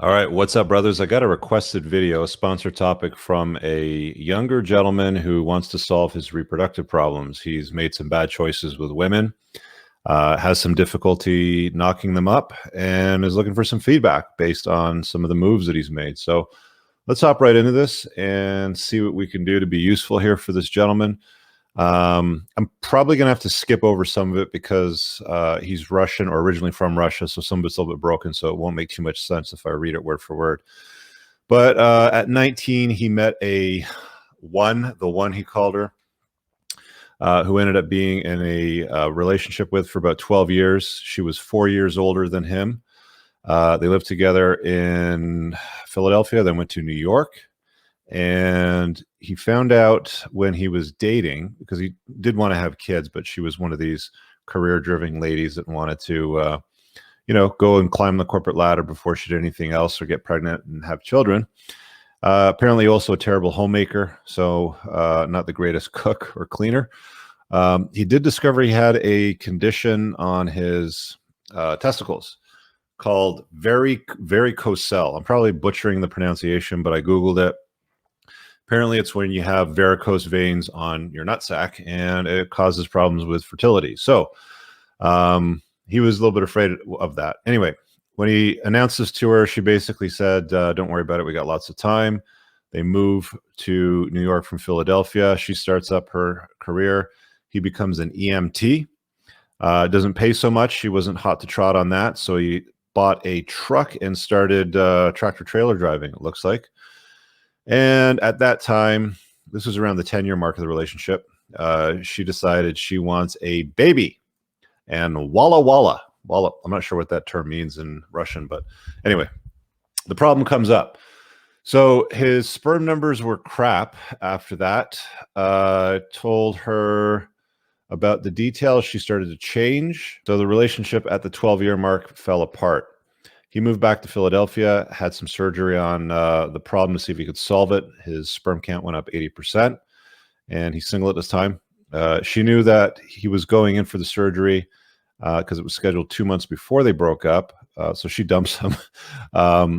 All right, what's up, brothers? I got a requested video, a sponsored topic from a younger gentleman who wants to solve his reproductive problems. He's made some bad choices with women, has some difficulty knocking them up, and is looking for some feedback based on some of the moves that he's made. So let's hop right into this and see what we can do to be useful here for this gentleman. I'm probably going to have to skip over some of it because he's Russian or originally from Russia, so some of it's a little bit broken, so it won't make too much sense if I read it word for word. But at 19, he met the one he called her, who ended up being in a relationship with for about 12 years. She was 4 years older than him. They lived together in Philadelphia, then went to New York. And he found out when he was dating, because he did want to have kids, but she was one of these career-driven ladies that wanted to, go and climb the corporate ladder before she did anything else or get pregnant and have children. Apparently also a terrible homemaker, so not the greatest cook or cleaner. He did discover he had a condition on his testicles called varicocele. I'm probably butchering the pronunciation, but I Googled it. Apparently, it's when you have varicose veins on your nutsack, and it causes problems with fertility. So he was a little bit afraid of that. Anyway, when he announced this to her, she basically said, don't worry about it. We got lots of time. They move to New York from Philadelphia. She starts up her career. He becomes an EMT. It doesn't pay so much. She wasn't hot to trot on that. So he bought a truck and started tractor trailer driving, it looks like. And at that time, this was around the 10-year mark of the relationship, she decided she wants a baby. And walla, I'm not sure what that term means in Russian, but anyway, the problem comes up. So his sperm numbers were crap after that. Told her about the details. She started to change. So the relationship at the 12-year mark fell apart. He moved back to Philadelphia, had some surgery on the problem to see if he could solve it. His sperm count went up 80%, and he's single at this time. She knew that he was going in for the surgery because it was scheduled 2 months before they broke up, so she dumps him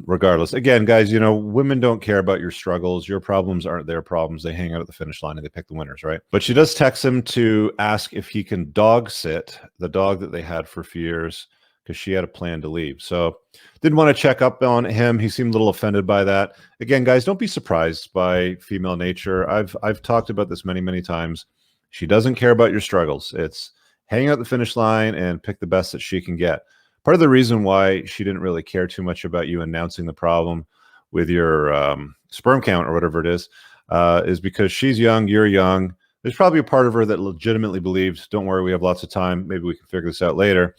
regardless. Again, guys, women don't care about your struggles. Your problems aren't their problems. They hang out at the finish line, and they pick the winners, right? But she does text him to ask if he can dog sit the dog that they had for a few years, because she had a plan to leave. So didn't want to check up on him. He seemed a little offended by that. Again, guys, don't be surprised by female nature. I've talked about this many times. She doesn't care about your struggles. It's hang out the finish line and pick the best that she can get. Part of the reason why she didn't really care too much about you announcing the problem with your sperm count or whatever it is because she's young, you're young. There's probably a part of her that legitimately believes, don't worry, we have lots of time. Maybe we can figure this out later.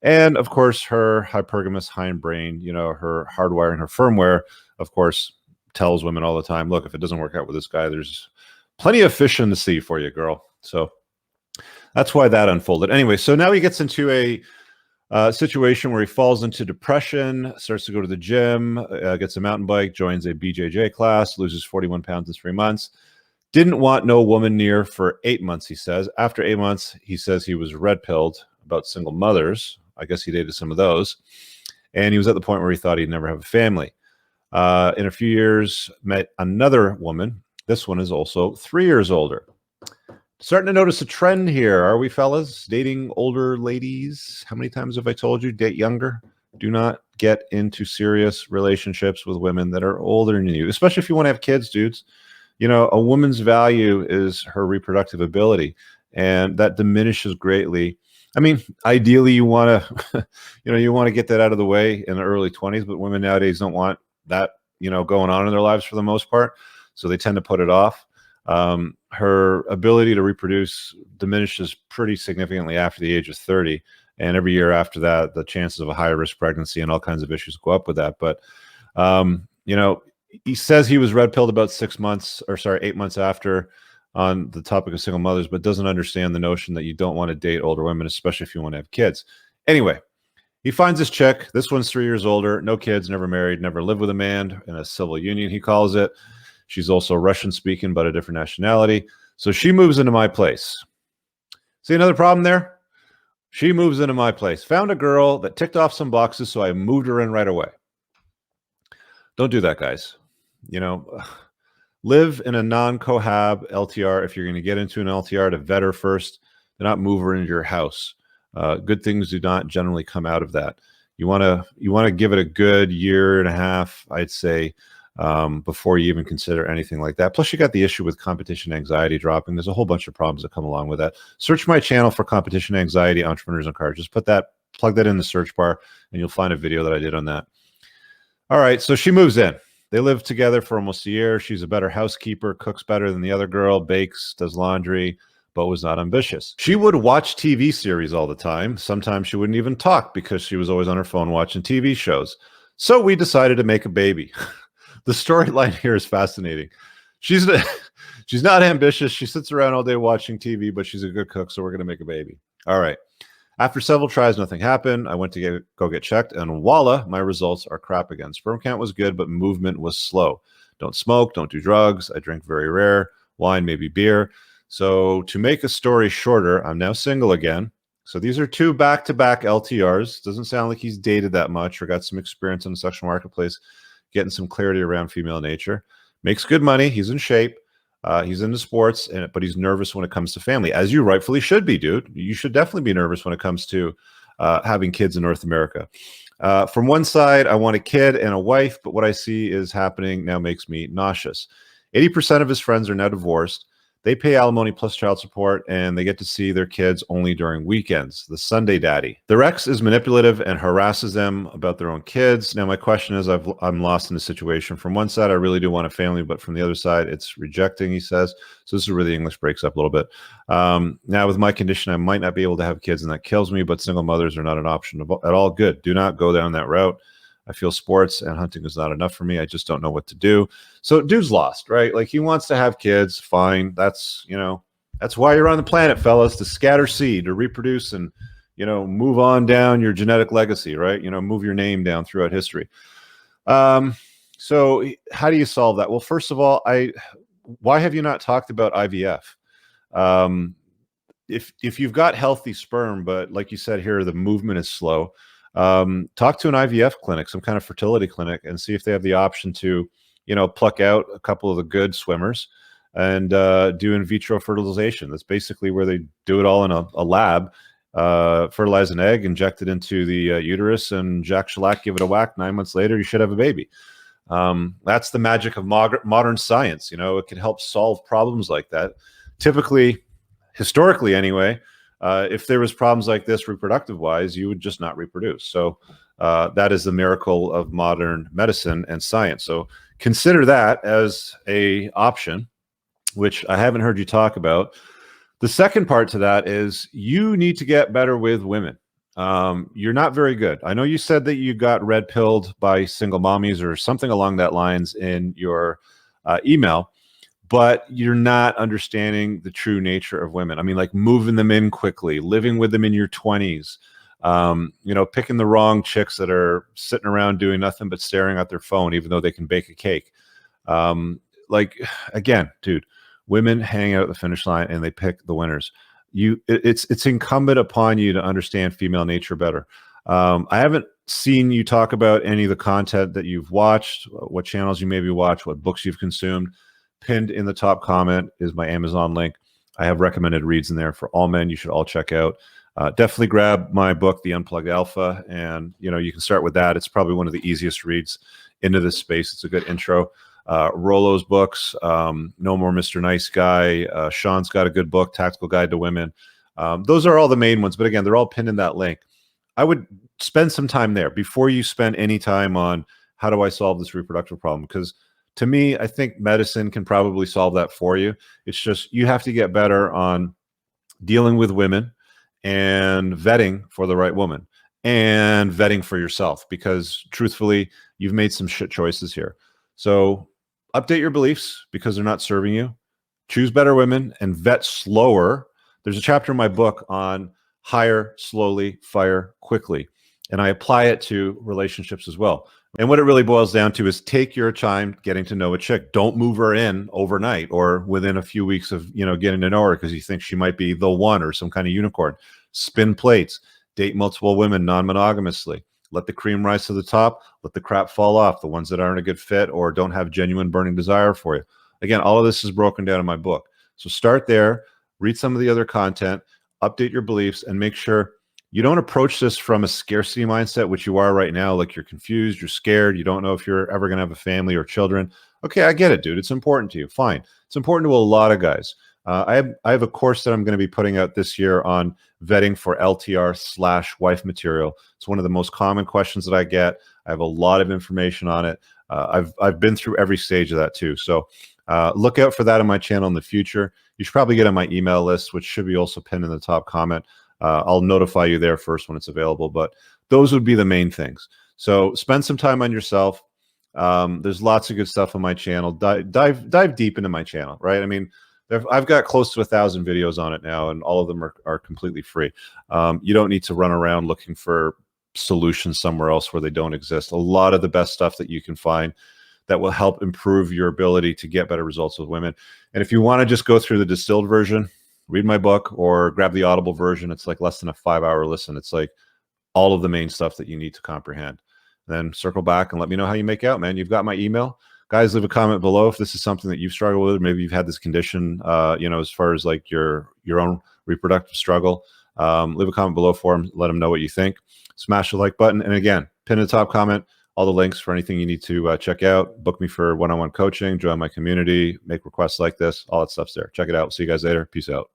And of course, her hypergamous hindbrain, her hardwiring, her firmware, of course, tells women all the time, look, if it doesn't work out with this guy, there's plenty of fish in the sea for you, girl. So that's why that unfolded. Anyway, so now he gets into a situation where he falls into depression, starts to go to the gym, gets a mountain bike, joins a BJJ class, loses 41 pounds in 3 months. Didn't want no woman near for 8 months, he says. After 8 months, he says he was red-pilled about single mothers. I guess he dated some of those. And he was at the point where he thought he'd never have a family. In a few years, met another woman. This one is also 3 years older. Starting to notice a trend here. Are we, fellas? Dating older ladies? How many times have I told you, date younger? Do not get into serious relationships with women that are older than you, especially if you want to have kids, dudes. A woman's value is her reproductive ability, and that diminishes greatly. I mean, ideally, you want to, you want to get that out of the way in the early 20s, but women nowadays don't want that, going on in their lives for the most part. So they tend to put it off. Her ability to reproduce diminishes pretty significantly after the age of 30. And every year after that, the chances of a higher risk pregnancy and all kinds of issues go up with that. But, he says he was red-pilled about 8 months after, on the topic of single mothers, but doesn't understand the notion that you don't want to date older women, especially if you want to have kids. Anyway, he finds this chick. This one's 3 years older, no kids, never married, never lived with a man, in a civil union, he calls it. She's also Russian-speaking, but a different nationality. So she moves into my place. See another problem there? She moves into my place. Found a girl that ticked off some boxes, so I moved her in right away. Don't do that, guys. You know, live in a non-cohab LTR. If you're going to get into an LTR, to vet her first. Do not move her into your house. Good things do not generally come out of that. You want to give it a good year and a half, I'd say, before you even consider anything like that. Plus, you got the issue with competition anxiety dropping. There's a whole bunch of problems that come along with that. Search my channel for competition anxiety, entrepreneurs and cars. Just plug that in the search bar, and you'll find a video that I did on that. All right, so she moves in. They live together for almost a year. She's a better housekeeper, cooks better than the other girl, bakes, does laundry, but was not ambitious. She would watch TV series all the time. Sometimes she wouldn't even talk because she was always on her phone watching TV shows. So we decided to make a baby. The storyline here is fascinating. She's not ambitious. She sits around all day watching TV, but she's a good cook, so we're going to make a baby. All right. After several tries, nothing happened. I went to go get checked, and voila, my results are crap again. Sperm count was good, but movement was slow. Don't smoke, don't do drugs. I drink very rare. Wine, maybe beer. So to make a story shorter, I'm now single again. So these are 2 back-to-back LTRs. Doesn't sound like he's dated that much or got some experience in the sexual marketplace, getting some clarity around female nature. Makes good money. He's in shape. He's into sports, but he's nervous when it comes to family, as you rightfully should be, dude. You should definitely be nervous when it comes to having kids in North America. From one side, I want a kid and a wife, but what I see is happening now makes me nauseous. 80% of his friends are now divorced. They pay alimony plus child support, and they get to see their kids only during weekends. The Sunday daddy. Their ex is manipulative and harasses them about their own kids. Now, my question is, I'm lost in the situation. From one side, I really do want a family, but from the other side, it's rejecting, he says. So this is where the English breaks up a little bit. Now, with my condition, I might not be able to have kids, and that kills me, but single mothers are not an option at all. Good. Do not go down that route. I feel sports and hunting is not enough for me. I just don't know what to do. So dude's lost, right? Like, he wants to have kids. Fine. That's why you're on the planet, fellas, to scatter seed, to reproduce and, move on down your genetic legacy, right? Move your name down throughout history. So how do you solve that? Well, first of all, why have you not talked about IVF? If you've got healthy sperm, but like you said here, the movement is slow, talk to an IVF clinic, some kind of fertility clinic, and see if they have the option to, pluck out a couple of the good swimmers and do in vitro fertilization. That's basically where they do it all in a lab, fertilize an egg, inject it into the uterus, and jack shellac, give it a whack. 9 months later, you should have a baby. That's the magic of modern science. It can help solve problems like that. Typically, historically anyway, if there was problems like this reproductive wise, you would just not reproduce. So that is the miracle of modern medicine and science. So consider that as a option, which I haven't heard you talk about. The second part to that is you need to get better with women. You're not very good. I know you said that you got red pilled by single mommies or something along that lines in your email, but you're not understanding the true nature of women. I mean, like moving them in quickly, living with them in your 20s, picking the wrong chicks that are sitting around doing nothing but staring at their phone, even though they can bake a cake. Again, dude, women hang out at the finish line and they pick the winners. It's incumbent upon you to understand female nature better. I haven't seen you talk about any of the content that you've watched, what channels you maybe watch, what books you've consumed. Pinned in the top comment is my Amazon link. I have recommended reads in there for all men. You should all check out. Definitely grab my book, The Unplugged Alpha, and you can start with that. It's probably one of the easiest reads into this space. It's a good intro. Rollo's books, No More Mr. Nice Guy. Sean's got a good book, Tactical Guide to Women. Those are all the main ones, but again, they're all pinned in that link. I would spend some time there before you spend any time on how do I solve this reproductive problem, because to me, I think medicine can probably solve that for you. It's just you have to get better on dealing with women and vetting for the right woman and vetting for yourself, because truthfully, you've made some shit choices here. So update your beliefs because they're not serving you. Choose better women and vet slower. There's a chapter in my book on hire slowly, fire quickly. And I apply it to relationships as well. And what it really boils down to is take your time getting to know a chick. Don't move her in overnight or within a few weeks of, getting to know her because you think she might be the one or some kind of unicorn. Spin plates, date multiple women non-monogamously. Let the cream rise to the top. Let the crap fall off, the ones that aren't a good fit or don't have genuine burning desire for you. Again, all of this is broken down in my book. So start there, read some of the other content, update your beliefs, and make sure you don't approach this from a scarcity mindset, which you are right now. Like you're confused, you're scared, you don't know if you're ever going to have a family or children. Okay, I get it, dude. It's important to you. Fine. It's important to a lot of guys. I have a course that I'm going to be putting out this year on vetting for LTR/wife material. It's one of the most common questions that I get. I have a lot of information on it. I've been through every stage of that too. So look out for that on my channel in the future. You should probably get on my email list, which should be also pinned in the top comment. I'll notify you there first when it's available, but those would be the main things. So spend some time on yourself. There's lots of good stuff on my channel. Dive deep into my channel, right? I mean, I've got close to 1,000 videos on it now, and all of them are completely free. You don't need to run around looking for solutions somewhere else where they don't exist. A lot of the best stuff that you can find that will help improve your ability to get better results with women. And if you want to just go through the distilled version, read my book or grab the Audible version. It's like less than a 5-hour listen. It's like all of the main stuff that you need to comprehend. Then circle back and let me know how you make out, man. You've got my email. Guys, leave a comment below if this is something that you've struggled with. Maybe you've had this condition, as far as like your own reproductive struggle. Leave a comment below for them. Let them know what you think. Smash the like button. And again, pin in the top comment all the links for anything you need to check out. Book me for one-on-one coaching, join my community, make requests like this. All that stuff's there. Check it out. See you guys later. Peace out.